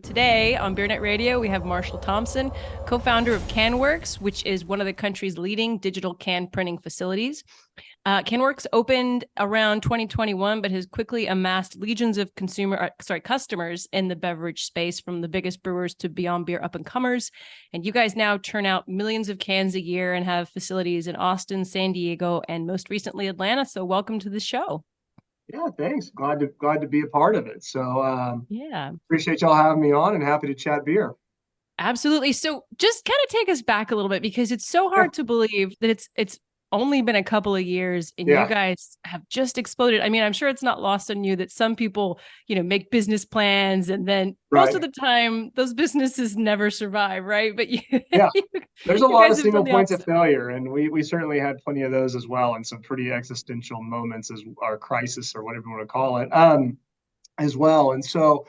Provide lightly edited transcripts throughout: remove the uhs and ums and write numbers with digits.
Today on BeerNet Radio, we have Marshall Thompson, co-founder of CanWorks, which is one of the country's leading digital can printing facilities. CanWorks opened around 2021, but has quickly amassed legions of customers in the beverage space, from the biggest brewers to beyond beer up-and-comers. And you guys now churn out millions of cans a year and have facilities in Austin, San Diego, and most recently Atlanta. So welcome to the show. Yeah, thanks. Glad to be a part of it. So Yeah. appreciate y'all having me on and happy to chat beer. Absolutely. So just kind of take us back a little bit, because it's so Yeah, hard to believe that it's only been a couple of years and you yeah, guys have just exploded. I mean, I'm sure it's not lost on you that some people, make business plans and then most of right. the time those businesses never survive, right? But you Yeah. you, There's a you lot guys of have done single the points of opposite. failure, and we certainly had plenty of those as well, and some pretty existential moments as our crisis or whatever you want to call it, as well. And so,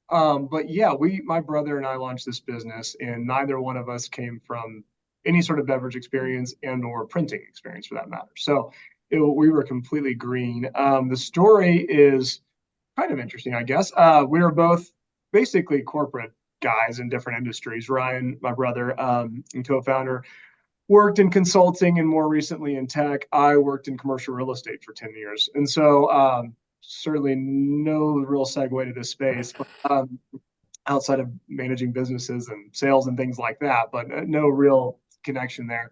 but yeah, my brother and I launched this business, and neither one of us came from any sort of beverage experience and or printing experience for that matter. So we were completely green. The story is kind of interesting, I guess. We were both basically corporate guys in different industries. Ryan, my brother, and co-founder, worked in consulting and more recently in tech. I worked in commercial real estate for 10 years. And so certainly no real segue to this space, but outside of managing businesses and sales and things like that, but no real connection there.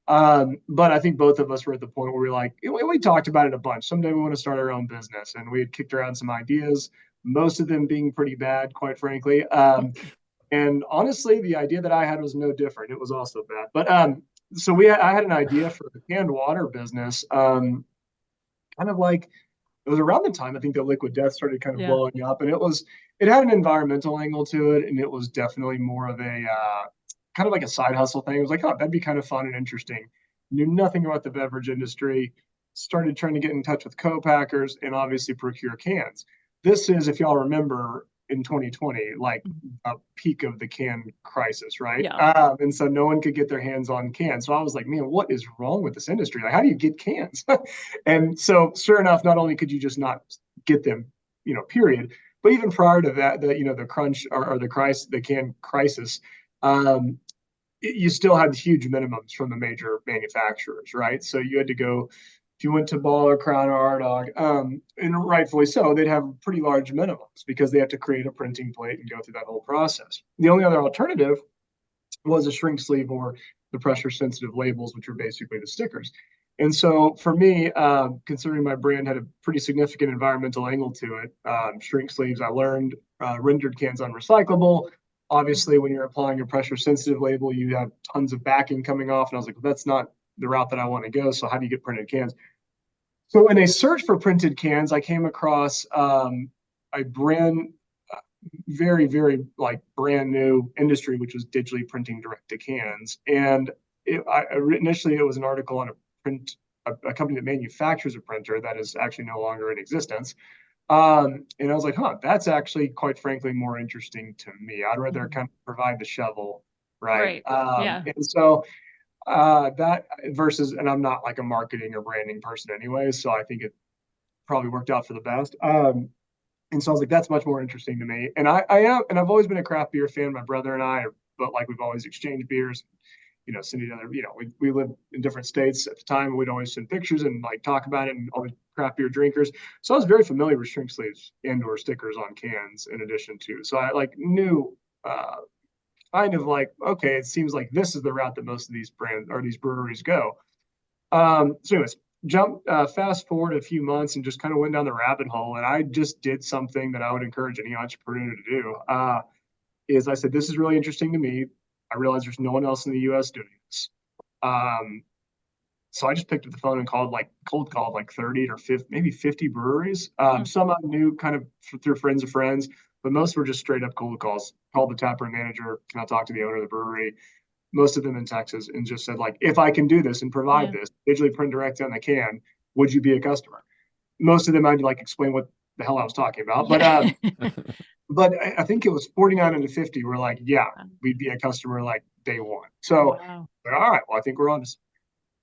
But I think both of us were at the point where we talked about it a bunch. Someday we want to start our own business, and we had kicked around some ideas, most of them being pretty bad, quite frankly. And honestly, the idea that I had was no different. It was also bad. But so I had an idea for the canned water business, kind of like it was around the time I think that Liquid Death started kind of Yeah. blowing up, and it had an environmental angle to it, and it was definitely more of a kind of like a side hustle thing. It was like, oh, that'd be kind of fun and interesting. Knew nothing about the beverage industry. Started trying to get in touch with co-packers and obviously procure cans. This is, if y'all remember, in 2020, like a peak of the can crisis, right? Yeah. And so no one could get their hands on cans. So I was like, man, what is wrong with this industry? Like, how do you get cans? And so, sure enough, not only could you just not get them, period, but even prior to that, the crunch or the can crisis, um, you still had huge minimums from the major manufacturers, right? So you had to go, if you went to Ball or Crown or Ardog, and rightfully so, they'd have pretty large minimums because they have to create a printing plate and go through that whole process. The only other alternative was a shrink sleeve or the pressure sensitive labels, which are basically the stickers. And so for me, considering my brand had a pretty significant environmental angle to it, shrink sleeves, I learned rendered cans unrecyclable. Obviously, when you're applying a pressure sensitive label, you have tons of backing coming off. And I was like, well, that's not the route that I want to go. So how do you get printed cans? So in a search for printed cans, I came across a brand, very, very like brand new industry, which was digitally printing direct to cans. And initially, it was an article on a company that manufactures a printer that is actually no longer in existence. And I was like, huh, that's actually quite frankly more interesting to me. I'd rather kind of provide the shovel, right? Right. Yeah. And so that versus, and I'm not like a marketing or branding person anyway, so I think it probably worked out for the best. And so I was like, that's much more interesting to me. And I am, and I've always been a craft beer fan. My brother and I, but like we've always exchanged beers, send each other, we lived in different states at the time. We'd always send pictures and like talk about it and all the craft beer drinkers. So I was very familiar with shrink sleeves and or stickers on cans in addition to. So I like knew kind of like, okay, it seems like this is the route that most of these brands or these breweries go. So anyways, fast forward a few months and just kind of went down the rabbit hole. And I just did something that I would encourage any entrepreneur to do. Is I said, this is really interesting to me. I realize there's no one else in the US doing this. So I just picked up the phone and cold called like 30 or 50, maybe 50 breweries. Some I knew kind of through friends of friends, but most were just straight up cold calls. Called the taproom manager. Can I talk to the owner of the brewery? Most of them in Texas, and just said like, if I can do this and provide Yeah. this digitally print directly on the can, would you be a customer? Most of them I'd like explain what the hell I was talking about, but Yeah. but I think it was 49 and 50 were like, yeah, we'd be a customer like day one. So Wow. all right, well I think we're on to.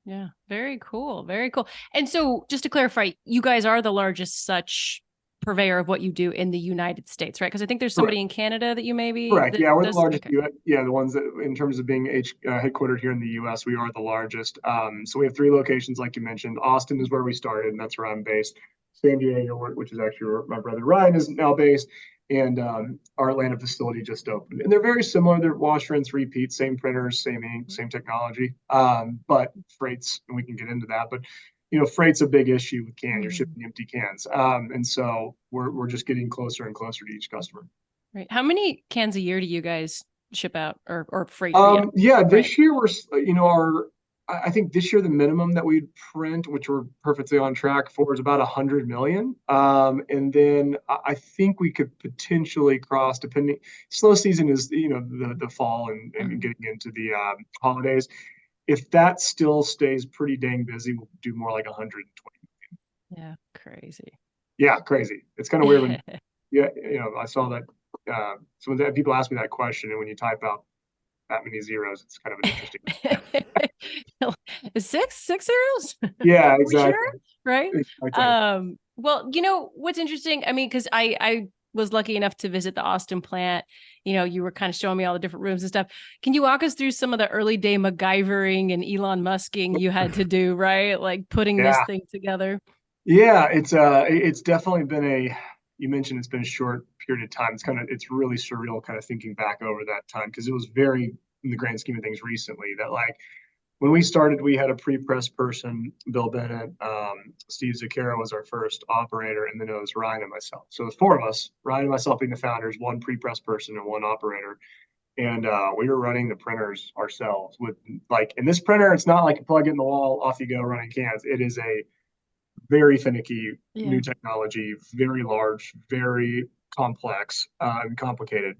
Yeah. Very cool. Very cool. And so just to clarify, you guys are the largest such purveyor of what you do in the United States, right? Because I think there's somebody in Canada that you maybe Correct. Yeah, we're the largest. Okay. Yeah, the ones that, in terms of being headquartered here in the U.S., we are the largest. So we have 3 locations, like you mentioned. Austin is where we started, and that's where I'm based. San Diego, which is actually where my brother Ryan is now based, and our Atlanta facility just opened. And they're very similar. They're wash, rinse, repeat, same printers, same ink, same technology. But freights, and we can get into that. But freight's a big issue with cans. You're shipping empty cans, and so we're just getting closer and closer to each customer. Right. How many cans a year do you guys ship out or freight? Yeah, this year we're, I think this year the minimum that we'd print, which we're perfectly on track for, is about 100 million. And then I think we could potentially cross, depending, slow season is, the fall and getting into the holidays. If that still stays pretty dang busy, we'll do more like 120 million. Yeah, crazy. Yeah, crazy. It's kind of weird when, I saw that. So when people ask me that question, and when you type out that many zeros, it's kind of an interesting. Six zeros? Yeah, exactly. Sure? Right. Exactly. Well, what's interesting, I mean, because I was lucky enough to visit the Austin plant. You were kind of showing me all the different rooms and stuff. Can you walk us through some of the early day MacGyvering and Elon Musking you had to do, right? Like putting this thing together. Yeah, it's definitely been you mentioned it's been a short period of time. It's really surreal kind of thinking back over that time, because it was very, in the grand scheme of things, recently that, like, when we started, we had a pre-press person, Bill Bennett, Steve Zucchero was our first operator, and then it was Ryan and myself. So the 4 of us, Ryan and myself being the founders, 1 pre-press person and 1 operator. And we were running the printers ourselves with, like, in this printer, it's not like you plug it in the wall, off you go running cans. It is a very finicky new technology, very large, very complex, and complicated.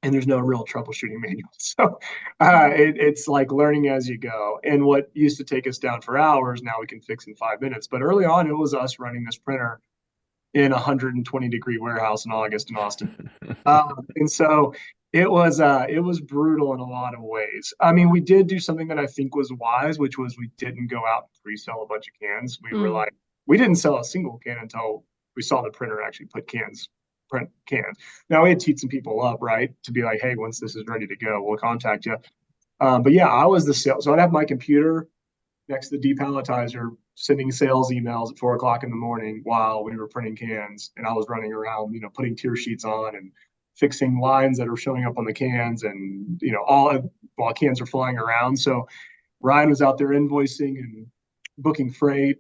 And there's no real troubleshooting manual. So it's like learning as you go. And what used to take us down for hours, now we can fix in 5 minutes. But early on, it was us running this printer in a 120-degree warehouse in August in Austin. And so it was brutal in a lot of ways. I mean, we did do something that I think was wise, which was we didn't go out and pre-sell a bunch of cans. We were like, we didn't sell a single can until we saw the printer actually print cans. Now we had teed some people up, right, to be like, hey, once this is ready to go, we'll contact you. But yeah, I was the sales. So I'd have my computer next to the depalletizer, sending sales emails at 4 o'clock in the morning while we were printing cans, and I was running around, putting tier sheets on and fixing lines that are showing up on the cans, and all while cans are flying around. So Ryan was out there invoicing and booking freight.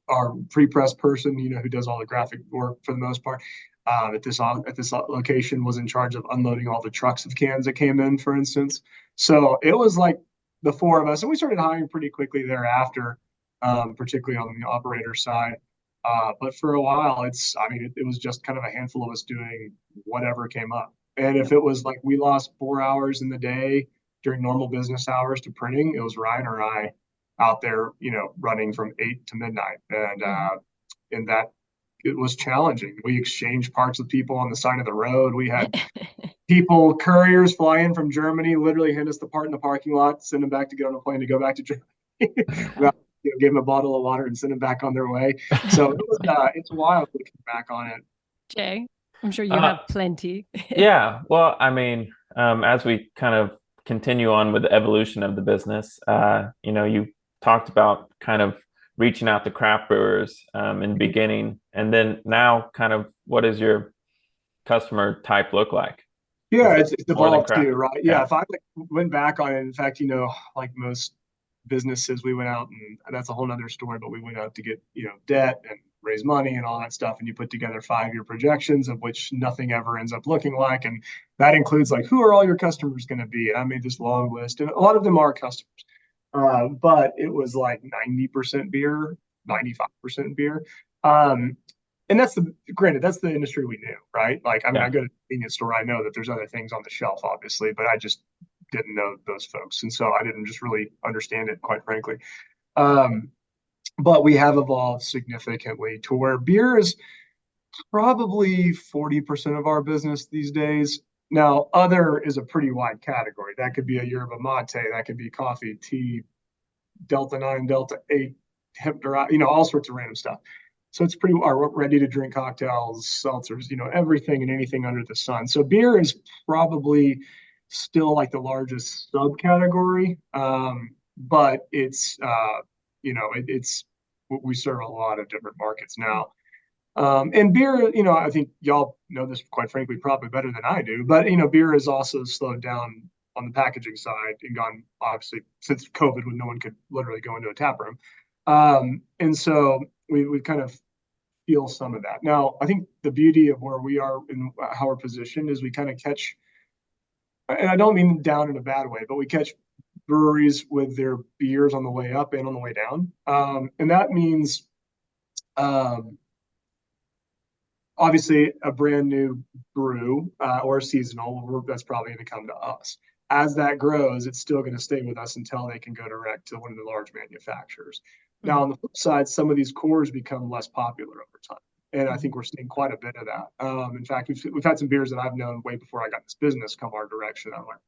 Our pre-press person, who does all the graphic work for the most part, at this location, was in charge of unloading all the trucks of cans that came in, for instance. So it was like the 4 of us, and we started hiring pretty quickly thereafter, particularly on the operator side. But for a while, it was just kind of a handful of us doing whatever came up. And if it was like we lost 4 hours in the day during normal business hours to printing, it was Ryan or I out there, running from 8 to midnight. And that, it was challenging. We exchanged parts with people on the side of the road. We had couriers fly in from Germany, literally hand us the part in the parking lot, send them back to get on a plane to go back to Germany. Give them a bottle of water and send them back on their way. So it's wild looking back on it. Jay, I'm sure you have plenty. Yeah. Well, I mean, as we kind of continue on with the evolution of the business, you talked about kind of reaching out to craft brewers in the beginning, and then now kind of what does your customer type look like? Yeah, it's evolved too, right? Yeah. If I went back on it, in fact, like most businesses, we went out, and that's a whole nother story, but we went out to get, debt and raise money and all that stuff. And you put together 5-year projections, of which nothing ever ends up looking like. And that includes, like, who are all your customers going to be? And I made this long list, and a lot of them are customers. But it was like 90% beer, 95% beer. And that's the industry we knew, right? Like, I mean, I go to a convenience store, I know that there's other things on the shelf, obviously, but I just didn't know those folks. And so I didn't just really understand it, quite frankly. But we have evolved significantly to where beer is probably 40% of our business these days. Now, other is a pretty wide category. That could be a yerba mate, that could be coffee, tea, Delta 9, Delta 8, hemp, all sorts of random stuff. So it's pretty our ready to drink cocktails, seltzers, everything and anything under the sun. So beer is probably still like the largest subcategory, but it's we serve a lot of different markets now. And beer, I think y'all know this, quite frankly, probably better than I do, but, beer has also slowed down on the packaging side and gone, obviously, since COVID, when no one could literally go into a tap room. And so we kind of feel some of that. Now, I think the beauty of where we are and how we're positioned is we kind of catch, and I don't mean down in a bad way, but we catch breweries with their beers on the way up and on the way down. And that means, obviously, a brand new brew or seasonal, that's probably going to come to us. As that grows, it's still going to stay with us until they can go direct to one of the large manufacturers. Mm-hmm. Now, on the flip side, some of these cores become less popular over time. And I think we're seeing quite a bit of that. In fact, we've had some beers that I've known way before I got this business come our direction. I'm like,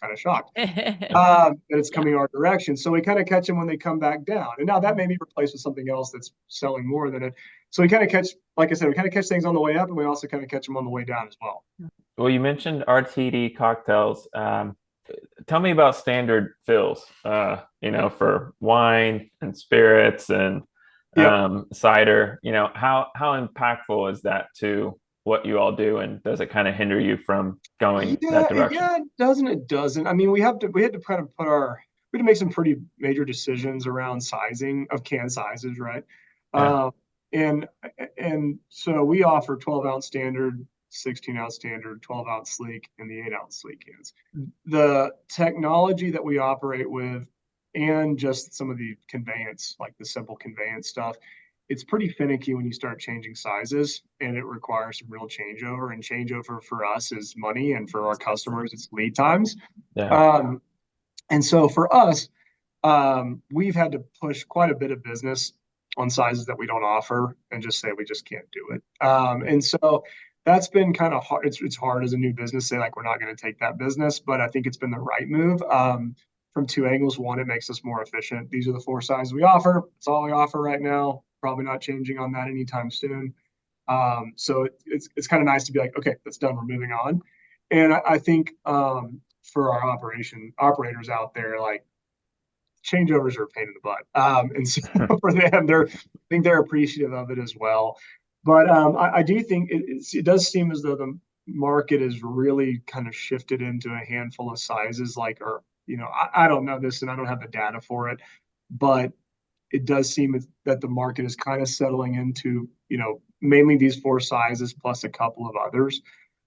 kind of shocked that it's coming our direction. So we kind of catch them when they come back down. And now that may be replaced with something else that's selling more than it. So we kind of catch, like I said, we kind of catch things on the way up, and we also kind of catch them on the way down as well. Well, you mentioned RTD cocktails. Tell me about standard fills, for wine and spirits and cider. How impactful is that to what you all do, and does it kind of hinder you from going that direction? Yeah, it doesn't. I mean, we had to kind of we had to make some pretty major decisions around sizing of can sizes, right? Yeah. And so we offer 12-ounce standard, 16-ounce standard, 12-ounce sleek, and the 8-ounce sleek cans. The technology that we operate with, and just some of the conveyance, like the simple conveyance stuff, it's pretty finicky when you start changing sizes, and it requires some real changeover. And changeover for us is money, and for our customers, it's lead times. Yeah. And so for us, we've had to push quite a bit of business on sizes that we don't offer, and just say we just can't do it. And so that's been kind of hard. It's hard as a new business, say like we're not going to take that business, but I think it's been the right move. From two angles. One, it makes us more efficient. These are the 4 sizes we offer. It's all we offer right now. Probably not changing on that anytime soon. So it's kind of nice to be like, okay, that's done. We're moving on. And I think for our operators out there, like, changeovers are a pain in the butt. And so for them, I think they're appreciative of it as well. But I do think it does seem as though the market is really kind of shifted into a handful of sizes, I don't know this and I don't have the data for it, but it does seem that the market is kind of settling into, mainly these 4 sizes plus a couple of others.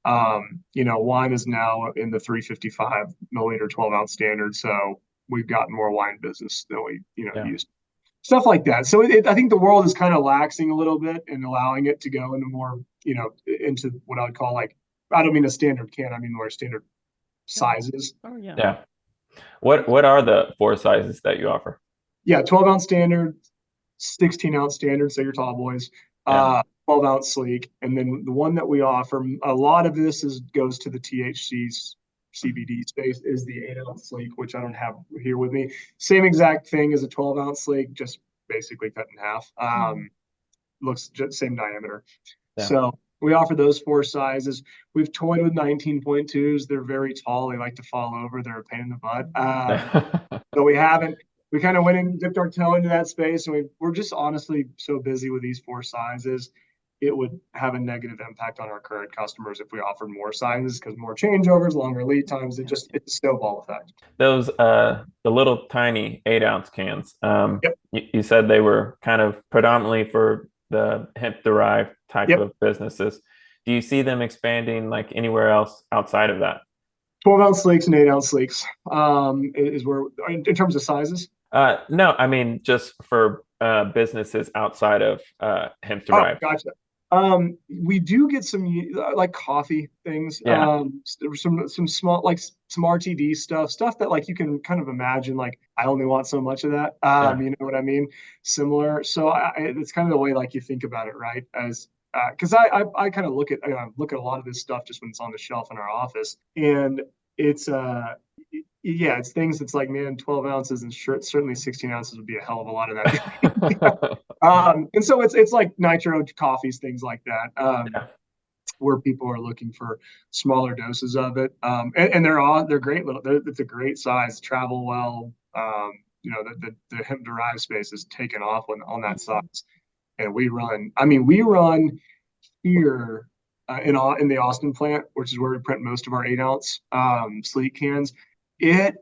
Wine is now in the 355 milliliter 12-ounce standard. So we've gotten more wine business than we, used. Stuff like that. So I think the world is kind of laxing a little bit and allowing it to go into more, into what I would call, like, I don't mean a standard can, I mean more standard sizes. Oh, yeah. Yeah. What are the 4 sizes that you offer? Yeah, 12-ounce standard, 16-ounce standard, so your tall boys, 12-ounce sleek, and then the one that we offer, a lot of this goes to the THC CBD space, is the 8-ounce sleek, which I don't have here with me. Same exact thing as a 12-ounce sleek, just basically cut in half. Looks just same diameter. Yeah. So we offer those 4 sizes. We've toyed with 19.2s. They're very tall. They like to fall over. They're a pain in the butt. So we kind of went and dipped our toe into that space. And we're just honestly so busy with these 4 sizes. It would have a negative impact on our current customers if we offered more sizes, because more changeovers, longer lead times. It's a snowball effect. Those, the little tiny 8-ounce cans, yep. You said they were kind of predominantly for the hemp-derived type of businesses. Do you see them expanding like anywhere else outside of that? 12-ounce sleeks and 8-ounce sleeks is where, in terms of sizes? No, I mean just for businesses outside of hemp-derived. Oh, gotcha. We do get some like coffee things. Some small, like some RTD stuff that, like, you can kind of imagine, like, I only want so much of that. You know what I mean? Similar. So it's kind of the way, like, you think about it, right? As because I kind of look at a lot of this stuff just when it's on the shelf in our office, and it's yeah, it's things that's like, man, 12 ounces and certainly 16 ounces would be a hell of a lot of that. And so it's like nitro coffees, things like that, Yeah. where people are looking for smaller doses of it. And they're great it's a great size, travel well. The hemp derived space is taken off on that size. And we run here in the Austin plant, which is where we print most of our 8 ounce sleek cans. It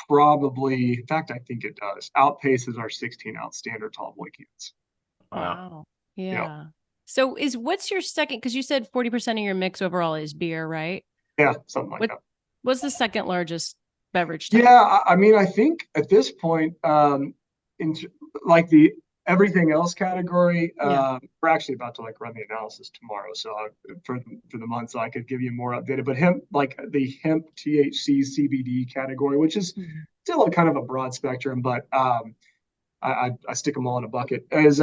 probably, in fact, I think it does, outpaces our 16 ounce standard tall boy cans. Wow. Wow. Yeah. Yeah. So what's your second, because you said 40% of your mix overall is beer, right? Yeah, something like that. What's the second largest beverage type? Yeah, I mean, I think at this point, in like the everything else category, we're actually about to like run the analysis tomorrow, so for the month, so I could give you more updated. But hemp, like the hemp THC CBD category, which is still a kind of a broad spectrum, but I stick them all in a bucket, is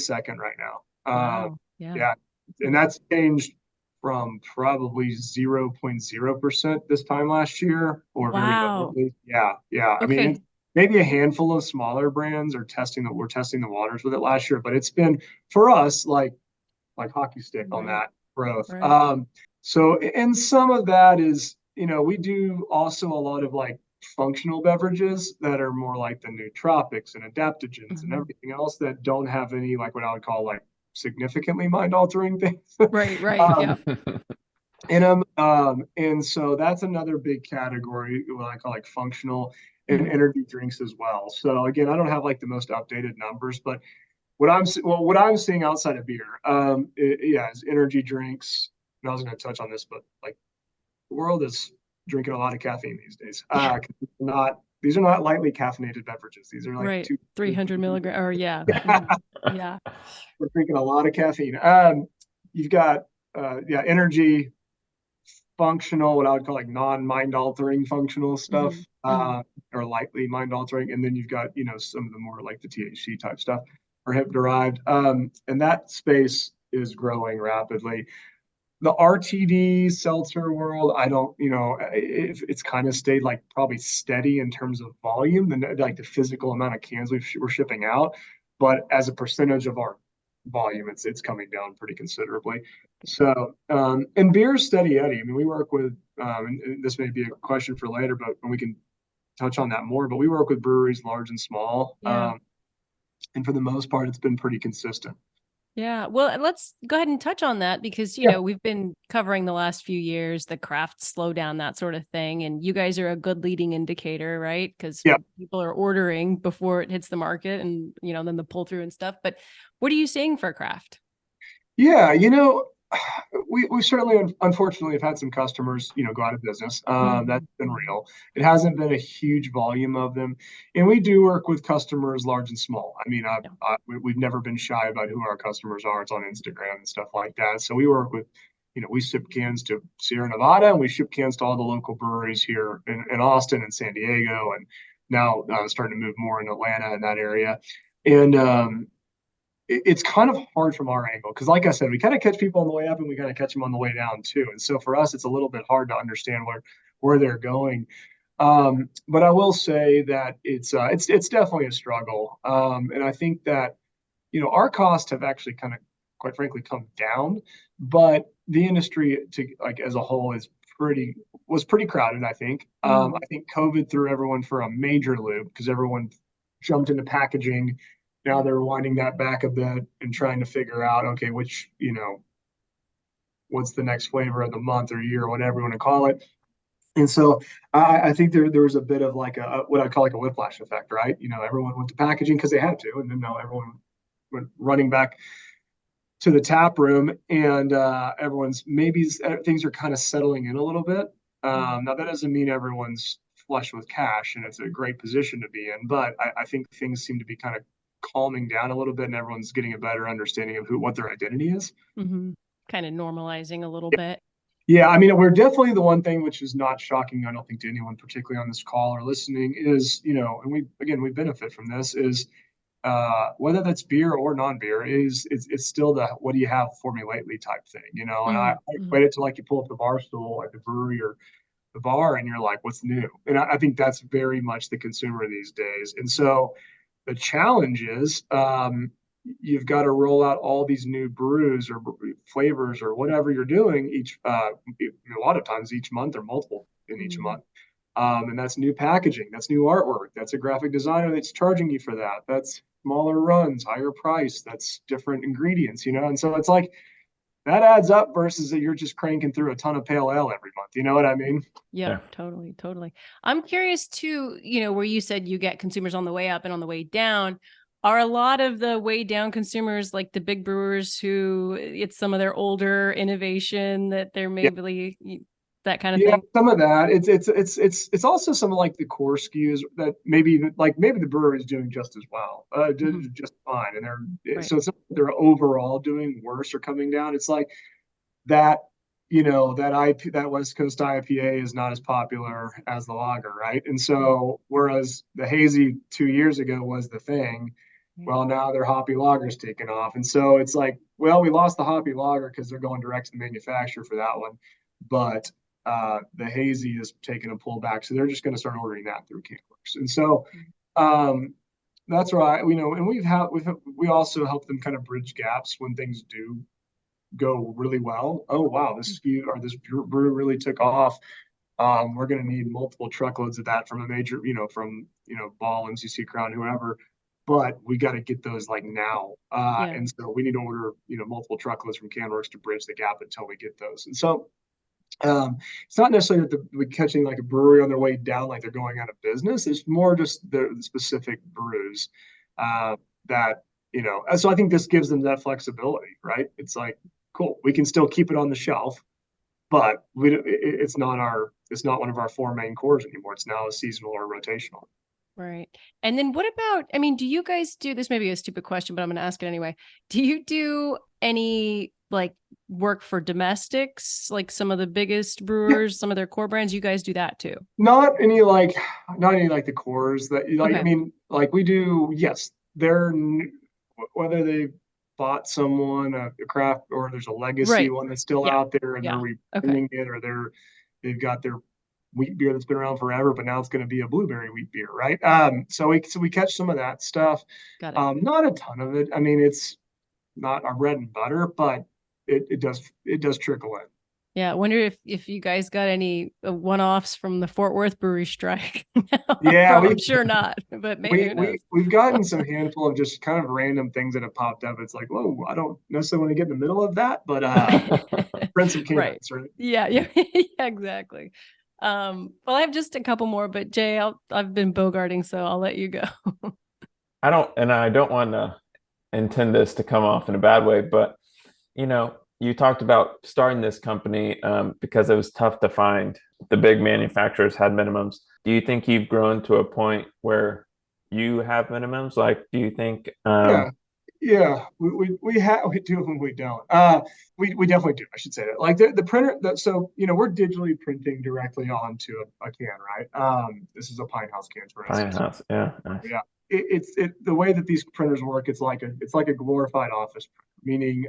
second right now. Wow. Yeah. Yeah, and that's changed from probably 0.0% this time last year, or very Wow. early. Yeah, yeah. I mean, Okay. it's maybe a handful of smaller brands are we're testing the waters with it last year, but it's been for us like hockey stick on Right. that growth. Right. So and some of that is, we do also a lot of like functional beverages that are more like the nootropics and adaptogens and everything else that don't have any like what I would call like significantly mind altering things Right. Right. Yeah. in them. And so that's another big category, what I call like functional and energy drinks as well. So again, I don't have like the most updated numbers, but what I'm seeing outside of beer, is energy drinks. And I was going to touch on this, but like the world is drinking a lot of caffeine these days. These are not lightly caffeinated beverages. These are like Right. 300 milligrams. Or yeah. Yeah. We're drinking a lot of caffeine. You've got energy, functional, what I would call like non-mind altering functional stuff, or lightly mind altering, and then you've got some of the more like the THC type stuff or hemp derived, and that space is growing rapidly. The RTD seltzer world, I don't, it's kind of stayed like probably steady in terms of volume and like the physical amount of cans we're shipping out, but as a percentage of our volume, it's coming down pretty considerably. So, and beer's steady Eddie. I mean, we work with, and this may be a question for later, but we can touch on that more. But we work with breweries large and small, and for the most part, it's been pretty consistent. Yeah. Well, let's go ahead and touch on that because, we've been covering the last few years, the craft slowdown, that sort of thing. And you guys are a good leading indicator, right? Because people are ordering before it hits the market and, then the pull through and stuff. But what are you seeing for craft? Yeah, we certainly, unfortunately, have had some customers, go out of business. That's been real. It hasn't been a huge volume of them, and we do work with customers large and small. I mean, we've never been shy about who our customers are. It's on Instagram and stuff like that. So we work with, we ship cans to Sierra Nevada, and we ship cans to all the local breweries here in Austin and San Diego, and now starting to move more in Atlanta and that area. And it's kind of hard from our angle because, like I said, we kind of catch people on the way up and we kind of catch them on the way down too. And so for us, it's a little bit hard to understand where they're going. But I will say that it's definitely a struggle. And I think that our costs have actually kind of, quite frankly, come down, but the industry as a whole was pretty crowded. I think. I think COVID threw everyone for a major loop because everyone jumped into packaging. Now they're winding that back a bit and trying to figure out, okay, which, what's the next flavor of the month or year or whatever you want to call it. And so I think there was a bit of like what I call like a whiplash effect, right? Everyone went to packaging because they had to, and then now everyone went running back to the tap room, and maybe things are kind of settling in a little bit. Now that doesn't mean everyone's flush with cash, and it's a great position to be in, but I think things seem to be kind of calming down a little bit and everyone's getting a better understanding of what their identity is. Kind of normalizing a little bit. Yeah, I mean, we're definitely the one thing which is not shocking, I don't think, to anyone, particularly on this call or listening, is, and we benefit from this, is whether that's beer or non-beer, it's still the what do you have for me lately type thing, and I equate it to like you pull up the bar stool at the brewery or the bar and you're like, what's new? And I think that's very much the consumer these days. And so the challenge is you've got to roll out all these new brews or flavors or whatever you're doing a lot of times each month or multiple in each month. And that's new packaging, that's new artwork, that's a graphic designer that's charging you for that. That's smaller runs, higher price, that's different ingredients, And so it's like that adds up versus that you're just cranking through a ton of pale ale every month. You know what I mean? Yeah, totally. I'm curious too, where you said you get consumers on the way up and on the way down. Are a lot of the way down consumers like the big brewers who it's some of their older innovation that they're maybe that kind of thing? Some of that. It's also some of like the core SKUs that maybe the brewery is doing just as well, just fine, and so it's not that they're overall doing worse or coming down. It's like that that West Coast IPA is not as popular as the lager, right? And so whereas the hazy 2 years ago was the thing, well, now their hoppy lager's taken off. And so it's like, well, we lost the hoppy lager because they're going direct to the manufacturer for that one. But the hazy is taking a pullback. So they're just going to start ordering that through CanWorks. And so that's right. And we also help them kind of bridge gaps when things do go really well. Oh, wow, this SKU or this brew really took off. We're going to need multiple truckloads of that from a major, from Ball, MCC, Crown, whoever. But we got to get those like now. And so we need to order, multiple truckloads from CanWorks to bridge the gap until we get those. And so it's not necessarily that we're catching like a brewery on their way down, like they're going out of business. It's more just the specific brews that, so I think this gives them that flexibility, right? It's like, cool, we can still keep it on the shelf, but it's not one of our four main cores anymore. It's now a seasonal or rotational. Right. And then what about, do you guys do, this may be a stupid question, but I'm going to ask it anyway. Do you do any like work for domestics, like some of the biggest brewers, some of their core brands? You guys do that too? Not any like the cores that like we do. Yes, they're whether they bought someone a craft or there's a legacy one that's still out there and they're rebranding it, or they've got their wheat beer that's been around forever, but now it's going to be a blueberry wheat beer, right? So we catch some of that stuff. Got it. Not a ton of it. It's not our bread and butter, but it does trickle in. Yeah, I wonder if you guys got any one-offs from the Fort Worth brewery strike. I'm sure not, but maybe we've gotten some handful of just kind of random things that have popped up. It's like, whoa, I don't necessarily want to get in the middle of that, but print some cans, right? Yeah, exactly. Well, I have just a couple more, but Jay, I've been bogarting, so I'll let you go. I don't want to intend this to come off in a bad way, but you talked about starting this company because it was tough to find. The big manufacturers had minimums. Do you think you've grown to a point where you have minimums? Like, do you think? Yeah, we do and we don't. We definitely do. I should say that. Like the printer. So we're digitally printing directly onto a can, right? This is a Pine House can, for instance. Pine House, yeah, nice. Yeah. It's the way that these printers work. It's like a glorified office printer, meaning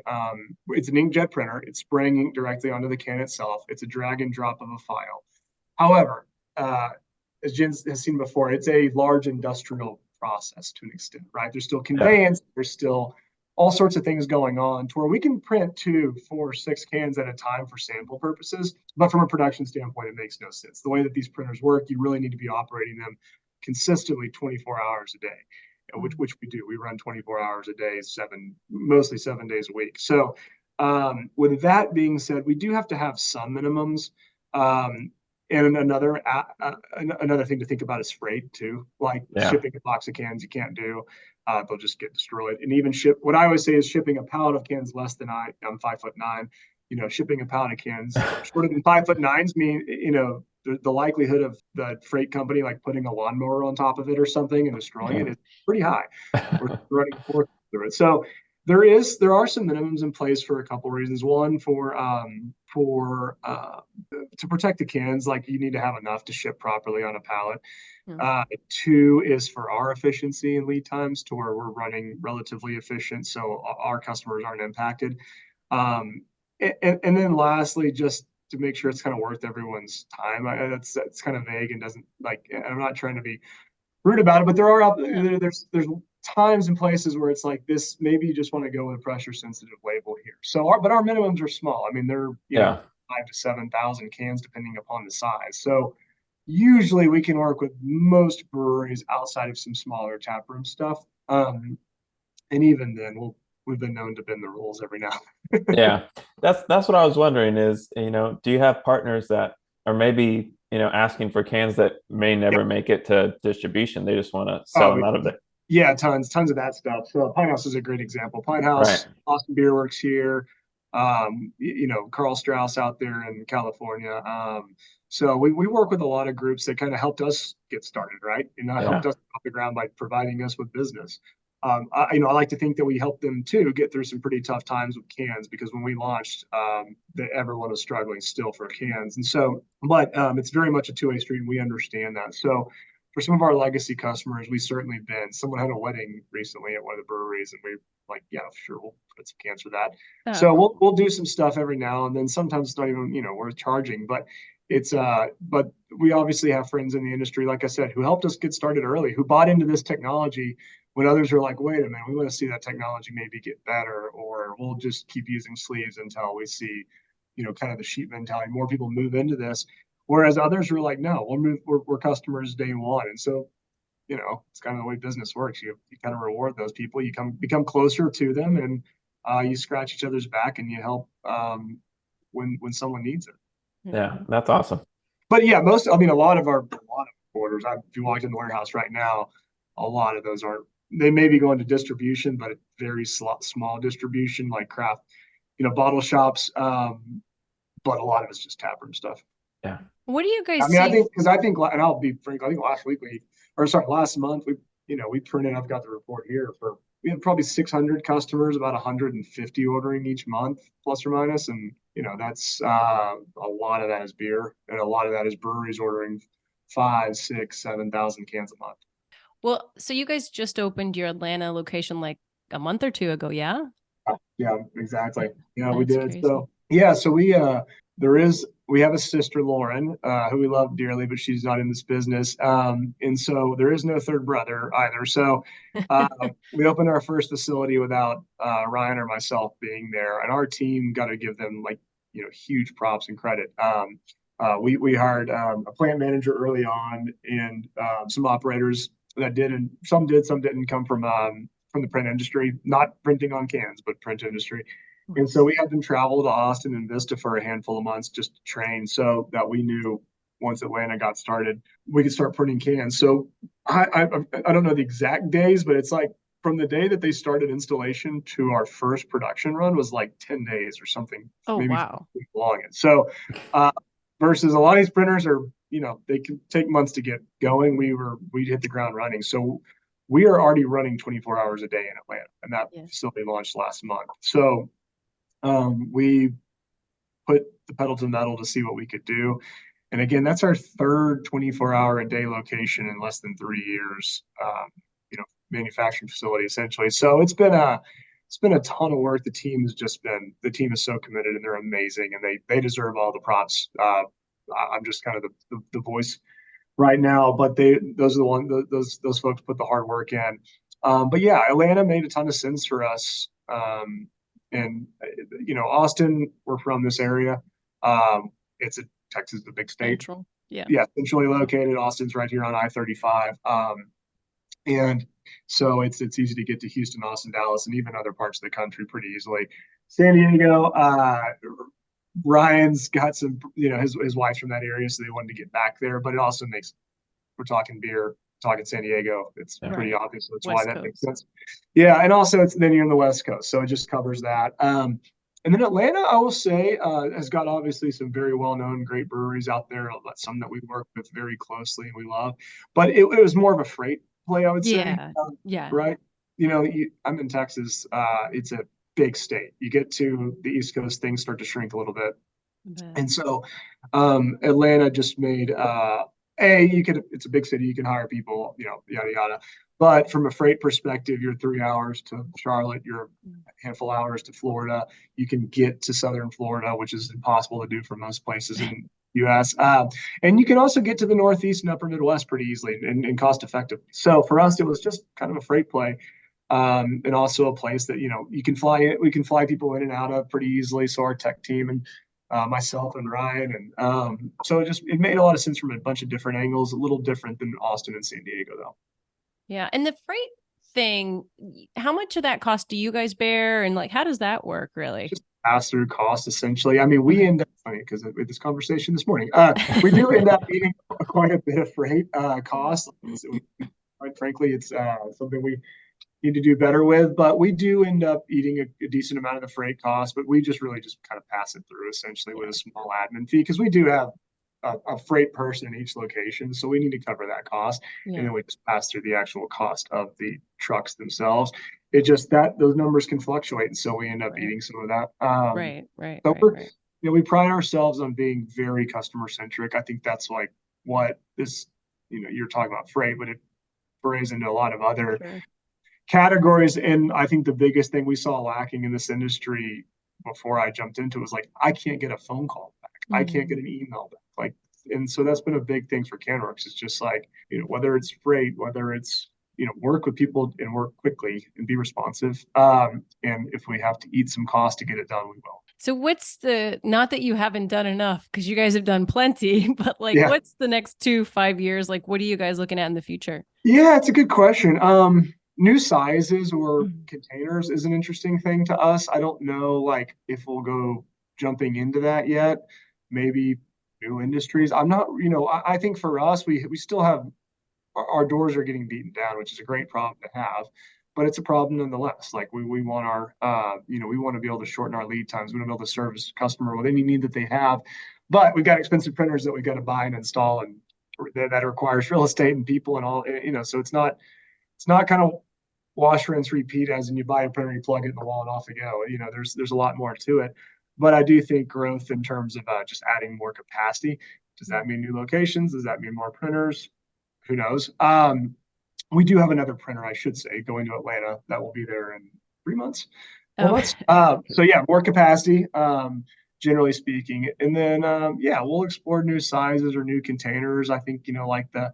it's an inkjet printer. It's spraying ink directly onto the can itself. It's a drag and drop of a file. However, as Jen has seen before, it's a large industrial process to an extent, right? There's still conveyance. There's still all sorts of things going on to where we can print 2, 4, 6 cans at a time for sample purposes. But from a production standpoint, it makes no sense. The way that these printers work, you really need to be operating them consistently 24 hours a day, which we do. We run 24 hours a day, mostly 7 days a week. So with that being said, we do have to have some minimums. And another thing to think about is freight too. Like shipping a box of cans, you can't do. They'll just get destroyed. And even what I always say is shipping a pallet of cans less than I'm 5'9". Shipping a pallet of cans shorter than 5'9" mean the likelihood of the freight company like putting a lawnmower on top of it or something and destroying it is pretty high. We're running forth through it. So there are some minimums in place for a couple of reasons. One, to protect the cans, like you need to have enough to ship properly on a pallet. 2 is for our efficiency and lead times to where we're running relatively efficient, so our customers aren't impacted. And then lastly, just to make sure it's kind of worth everyone's time. That's kind of vague and doesn't like. I'm not trying to be rude about it, but there's times and places where it's like this. Maybe you just want to go with a pressure sensitive label here. So our minimums are small. I mean, they're know 5,000 to 7,000 cans depending upon the size. So usually we can work with most breweries outside of some smaller taproom stuff. And even then, we've been known to bend the rules every now. Yeah, that's what I was wondering is, do you have partners that are maybe, asking for cans that may never make it to distribution? They just want to sell them out of it. Yeah, tons of that stuff. So Pine House is a great example. Pine House, Right. Austin Beer Works here, Carl Strauss out there in California. So we work with a lot of groups that kind of helped us get started, right? Helped us off the ground by providing us with business. I like to think that we helped them too get through some pretty tough times with cans, because when we launched, everyone was struggling still for cans. And so, but it's very much a two-way street, and we understand that. So for some of our legacy customers, we certainly been. Someone had a wedding recently at one of the breweries, and we like, yeah, sure, we'll put some cans for that. So we'll do some stuff every now and then. Sometimes it's not even worth charging, but it's but we obviously have friends in the industry, like I said, who helped us get started early, who bought into this technology when others are like, wait a minute, we want to see that technology maybe get better, or we'll just keep using sleeves until we see, kind of the sheep mentality, more people move into this. Whereas others were like, no, we're customers day one. And so, it's kind of the way business works. You kind of reward those people, you become closer to them, and you scratch each other's back, and you help when someone needs it. Yeah, that's awesome. But yeah, a lot of orders, if you walked in the warehouse right now, a lot of those they may be going to distribution, but very small distribution, like craft, bottle shops. But a lot of it's just taproom stuff. Yeah. What do you guys see? I think, and I'll be frank, I think last month, we printed, I've got the report here, we had probably 600 customers, about 150 ordering each month, plus or minus. And, that's a lot of that is beer, and a lot of that is breweries ordering 5,000, 6,000, 7,000 cans a month. Well, so you guys just opened your Atlanta location like a month or two ago, yeah? Yeah, exactly. Yeah, we did. Crazy. So yeah, so we have a sister, Lauren, who we love dearly, but she's not in this business. And so there is no third brother either. So we opened our first facility without Ryan or myself being there, and our team got to give them huge props and credit. We hired a plant manager early on, and some operators that did, and some did, some didn't come from the print industry, not printing on cans, but print industry. And so we had them travel to Austin and Vista for a handful of months just to train, so that we knew once Atlanta got started, we could start printing cans. So I don't know the exact days, but it's like from the day that they started installation to our first production run was like 10 days or something. Oh, maybe wow. Long. So versus a lot of these printers are, they can take months to get going. We hit the ground running. So we are already running 24 hours a day in Atlanta, and that facility launched last month. So we put the pedal to the metal to see what we could do. And again, that's our third 24-hour-a-day location in less than 3 years, manufacturing facility essentially. So it's been a ton of work. The team is so committed, and they're amazing, and they deserve all the props. I'm just kind of the voice right now, but those folks put the hard work in. But yeah, Atlanta made a ton of sense for us. And Austin, we're from this area. Texas, the big state. Central. Yeah, centrally located. Austin's right here on I-35. And so it's easy to get to Houston, Austin, Dallas, and even other parts of the country pretty easily. San Diego, Ryan's got some, his wife's from that area, so they wanted to get back there. But it also we're talking beer, talking San Diego. It's pretty obvious. That's why that makes sense. Yeah, and also then you're in the West Coast, so it just covers that. And then Atlanta, I will say, has got obviously some very well-known great breweries out there. Some that we work with very closely and we love. But it was more of a freight play, I would say. Yeah. Right. I'm in Texas. It's a big state. You get to the East Coast, things start to shrink a little bit. And so Atlanta just made it's a big city, you can hire people, yada yada. But from a freight perspective, you're 3 hours to Charlotte, you're a handful of hours to Florida. You can get to Southern Florida, which is impossible to do for most places in the US. And you can also get to the Northeast and Upper Midwest pretty easily and cost effective. So for us, it was just kind of a freight play. And also a place that, you can fly in, we can fly people in and out of pretty easily. So our tech team and myself and Ryan. And so it made a lot of sense from a bunch of different angles, a little different than Austin and San Diego, though. Yeah. And the freight thing, how much of that cost do you guys bear? And like, how does that work really? Just pass through cost, essentially. I mean, we end up, funny because with this conversation this morning, we do end up eating quite a bit of freight cost. Quite frankly, it's something we need to do better with, but we do end up eating a decent amount of the freight cost, but we just really just kind of pass it through essentially with a small admin fee because we do have a freight person in each location. So we need to cover that cost. And then we just pass through the actual cost of the trucks themselves. It just that those numbers can fluctuate. And so we end up eating some of that. We pride ourselves on being very customer centric. I think that's like what this, you're talking about freight, but it forays into a lot of other categories. And I think the biggest thing we saw lacking in this industry before I jumped into it was like, I can't get a phone call back. I can't get an email back. And so that's been a big thing for CanWorks. It's just like, whether it's freight, whether it's, work with people and work quickly and be responsive. And if we have to eat some cost to get it done, we will. So not that you haven't done enough because you guys have done plenty, but what's the next 2-5 years? Like, what are you guys looking at in the future? Yeah, it's a good question. New sizes or containers is an interesting thing to us. I don't know, if we'll go jumping into that yet. Maybe new industries. I'm not, I think for us, we still have our doors are getting beaten down, which is a great problem to have, but it's a problem nonetheless. Like we want our, we want to be able to shorten our lead times. We want to be able to service customer with any need that they have, but we've got expensive printers that we've got to buy and install, and that requires real estate and people and all, so it's not kind of wash, rinse, repeat as in you buy a printer, you plug it in the wall and off you go. There's a lot more to it. But I do think growth in terms of just adding more capacity. Does that mean new locations? Does that mean more printers? Who knows? We do have another printer, I should say, going to Atlanta that will be there in 3 months. 4 months. So yeah, more capacity, generally speaking. And then we'll explore new sizes or new containers. I think, like the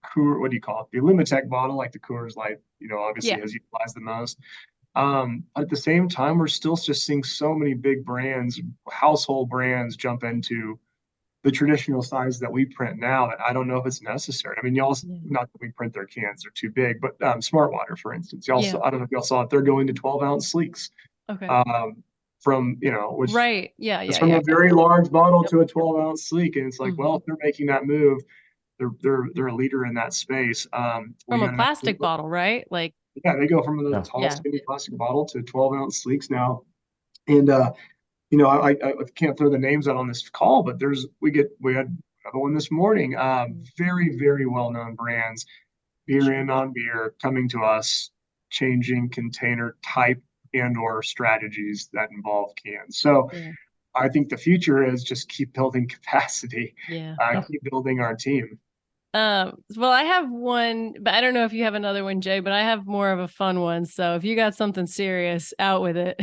Coors, what do you call it? The Limitech bottle, like the Coors Light, obviously has utilized the most. At the same time, we're still just seeing so many big brands, household brands jump into the traditional size that we print now that I don't know if it's necessary. I mean, not that we print their cans, they're too big, but Smart Water, for instance, I don't know if y'all saw it, they're going to 12-ounce sleeks. Okay. From, which it's from a very large bottle to a 12-ounce sleek. And it's like, well, if they're making that move, they're a leader in that space. From a plastic bottle, right? They go from the tall, skinny plastic bottle to 12-ounce sleeks now. And, I can't throw the names out on this call, but we had another one this morning. Very, very well-known brands, beer and non-beer, coming to us, changing container type and/or strategies that involve cans. So I think the future is just keep building capacity, keep building our team. Well, I have one, but I don't know if you have another one, Jay, but I have more of a fun one. So if you got something serious, out with it.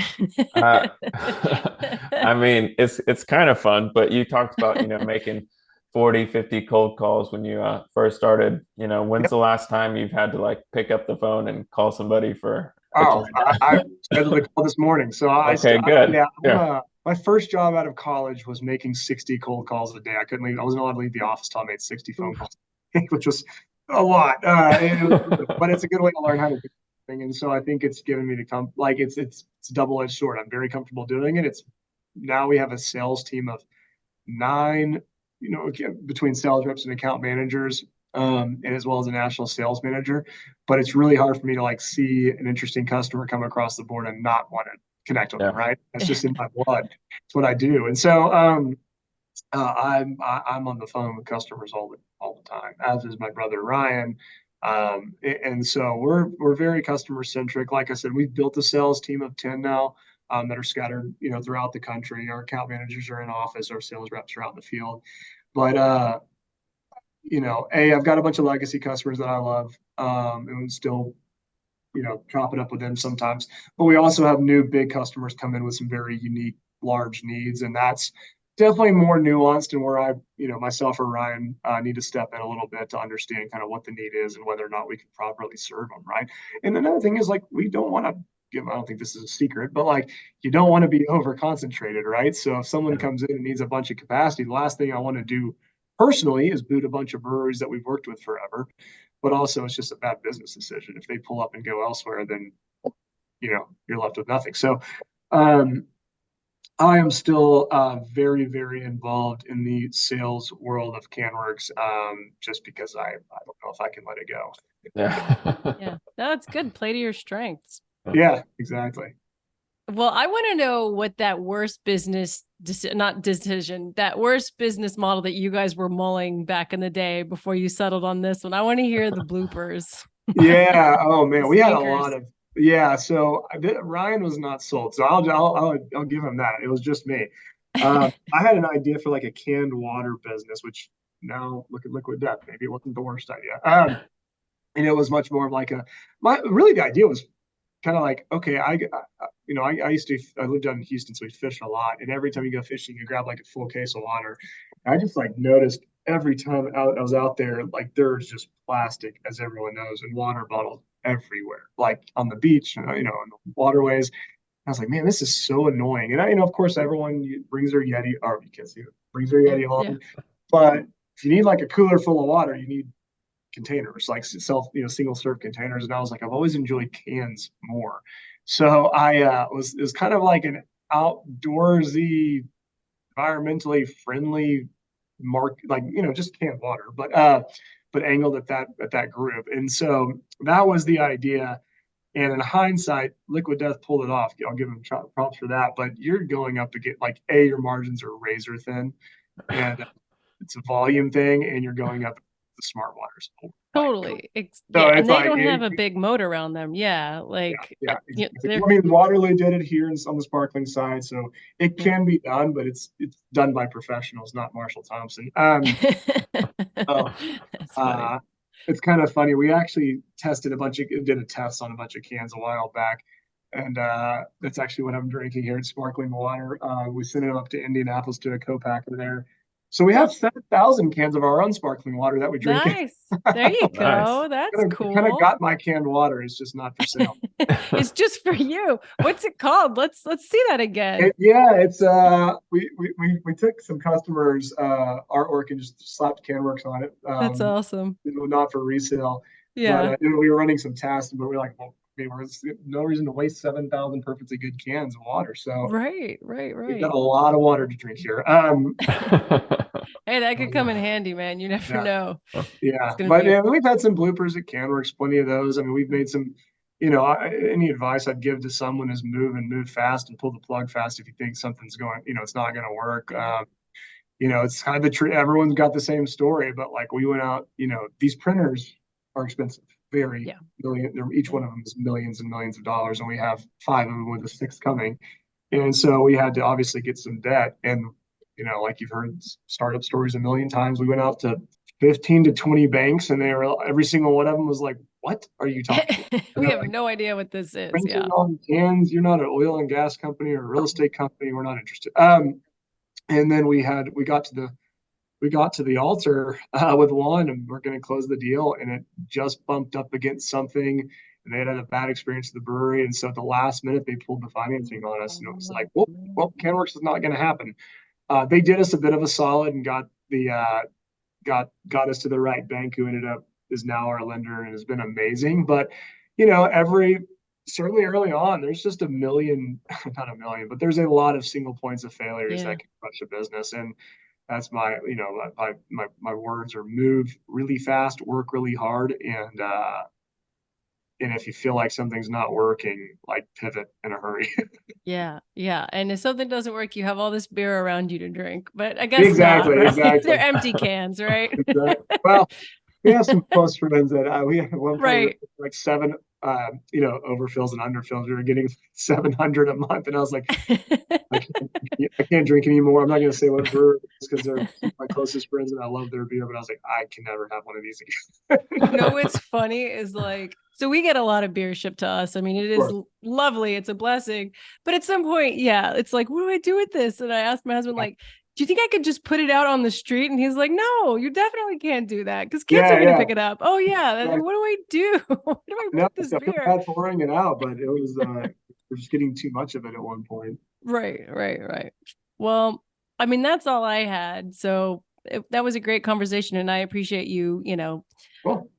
I mean, it's kind of fun, but you talked about, making 40, 50 cold calls when you first started. When's the last time you've had to pick up the phone and call somebody for? I scheduled a call this morning. So good. My first job out of college was making 60 cold calls a day. I wasn't allowed to leave the office till I made 60 phone calls, which was a lot. But it's a good way to learn how to do thing. And so I think it's given me it's double-edged sword. I'm very comfortable doing it. Now we have a sales team of 9, between sales reps and account managers, and as well as a national sales manager. But it's really hard for me to see an interesting customer come across the board and not want to connect with them, right? That's just in my blood. It's what I do. And so I'm on the phone with customers all the time, as is my brother Ryan. And so we're very customer centric. Like I said, we've built a sales team of 10 now, that are scattered, throughout the country. Our account managers are in office, our sales reps are out in the field. But I've got a bunch of legacy customers that I love, and still, chop it up with them sometimes. But we also have new big customers come in with some very unique, large needs, and that's definitely more nuanced and where I, myself or Ryan need to step in a little bit to understand kind of what the need is and whether or not we can properly serve them, right? And another thing is like we don't want to give. I don't think this is a secret, but like you don't want to be over concentrated, right? So if someone comes in and needs a bunch of capacity, the last thing I want to do personally is boot a bunch of breweries that we've worked with forever. But also, it's just a bad business decision. If they pull up and go elsewhere, then you're left with nothing. So I am still very, very involved in the sales world of CanWorks, just because I don't know if I can let it go. Yeah, that's good. Play to your strengths. Yeah, exactly. Well, I want to know what that worst business that worst business model that you guys were mulling back in the day before you settled on this one. I want to hear the bloopers. Yeah. Oh man, we had a Stinkers. lot of. Yeah. So Ryan was not sold, so I'll give him that. It was just me. I had an idea for like a canned water business, which now look at Liquid Death. Maybe it wasn't the worst idea. And it was much more of like really the idea was kind of like, okay, I lived down in Houston, so we fished a lot. And every time you go fishing, you grab like a full case of water. I just like noticed every time I was out there, like there's just plastic, as everyone knows, and water bottles everywhere, like on the beach, in the waterways. I was like, man, this is so annoying. And of course, everyone brings their Yeti, or you can't see it, brings their Yeti home. Yeah. But if you need like a cooler full of water, you need containers, like single serve containers. And I was like, I've always enjoyed cans more. So it was kind of like an outdoorsy, environmentally friendly like, just canned water, but angled at that group. And so that was the idea. And in hindsight, Liquid Death pulled it off. I'll give them props for that. But you're going up to get like your margins are razor thin, and it's a volume thing, and you're going up the smart waters. Totally. So and it's they like don't have a big moat around them. Yeah. Like, exactly. I mean, Waterloo did it here on the sparkling side, so it can be done, but it's done by professionals, not Marshall Thompson. So, That's funny. it's kind of funny. We actually did a test on a bunch of cans a while back, and that's actually what I'm drinking here. It's sparkling water. We sent it up to Indianapolis to a co-packer there. So we have 7,000 cans of our own sparkling water that we drink. Nice. There you go. Nice. That's cool. Kind of got my canned water. It's just not for sale. It's just for you. What's it called? Let's see that again. It's we took some customers' artwork and just slapped CanWorks on it. That's awesome. Not for resale. Yeah. But we were running some tests, but we're like, well, there's no reason to waste 7,000 perfectly good cans of water. So right. we've got a lot of water to drink here. Hey, that could come in handy, man. You never know. Yeah, but we've had some bloopers at CanWorks, plenty of those. I mean, we've made some. Any advice I'd give to someone is move fast and pull the plug fast if you think something's going. It's not going to work. It's kind of everyone's got the same story, but like we went out. These printers are expensive. Very million. Each one of them is millions and millions of dollars, and we have 5 of them with a 6th coming. And so we had to obviously get some debt. And, like you've heard startup stories a million times, we went out to 15 to 20 banks, and every single one of them was like, what are you talking about? We have no idea what this is. Yeah. On cans, you're not an oil and gas company or a real estate company. We're not interested. And then we got to the altar with one, and we're going to close the deal, and it just bumped up against something, and they had a bad experience at the brewery, and so at the last minute they pulled the financing on us, and it was like, well, CanWorks is not going to happen. They did us a bit of a solid and got us to the right bank, who is now our lender and has been amazing. But certainly early on, there's just not a million, but there's a lot of single points of failures that can crush a business. And that's my words are move really fast, work really hard, and if you feel like something's not working, like pivot in a hurry. Yeah. And if something doesn't work, you have all this beer around you to drink. But I guess exactly. They're empty cans, right? Exactly. Well, we have some close friends that we have one like 7 overfills and underfills. We were getting 700 a month, and I was like, I can't drink anymore. I'm not going to say what brewer because they're my closest friends and I love their beer, but I was like, I can never have one of these again. What's funny is so we get a lot of beer shipped to us. I mean, it is lovely. It's a blessing. But at some point, yeah, it's like, what do I do with this? And I asked my husband, like, do you think I could just put it out on the street? And he's like, no, you definitely can't do that because kids are going to pick it up. Oh, yeah. What do I do? Where do I put this I feel beer? bad pouring it out, but it was, we're just getting too much of it at one point. Right. Well, I mean, that's all I had. So that was a great conversation. And I appreciate you, Cool.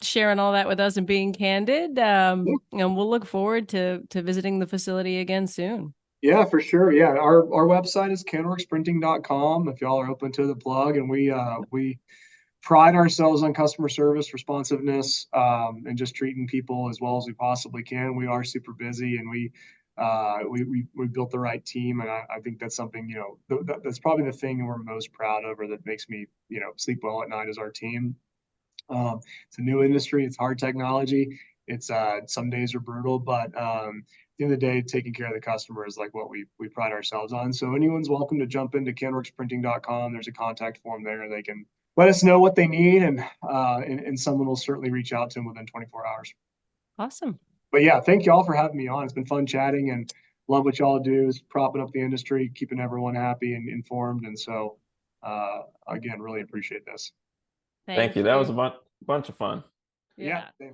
sharing all that with us and being candid. And we'll look forward to visiting the facility again soon. Yeah, for sure. Yeah, our website is canworksprinting.com if y'all are open to the plug, and we pride ourselves on customer service, responsiveness, and just treating people as well as we possibly can. We are super busy, and we built the right team, and I think that's something, that's probably the thing we're most proud of, or that makes me sleep well at night, is our team. It's a new industry. It's hard technology. It's some days are brutal, but at the end of the day, taking care of the customer is like what we pride ourselves on. So anyone's welcome to jump into canworksprinting.com. There's a contact form there. They can let us know what they need, and someone will certainly reach out to them within 24 hours. Awesome. But yeah, thank you all for having me on. It's been fun chatting, and love what y'all do, is propping up the industry, keeping everyone happy and informed. And so, again, really appreciate this. Thank you. That was a bunch of fun. Yeah. Yeah.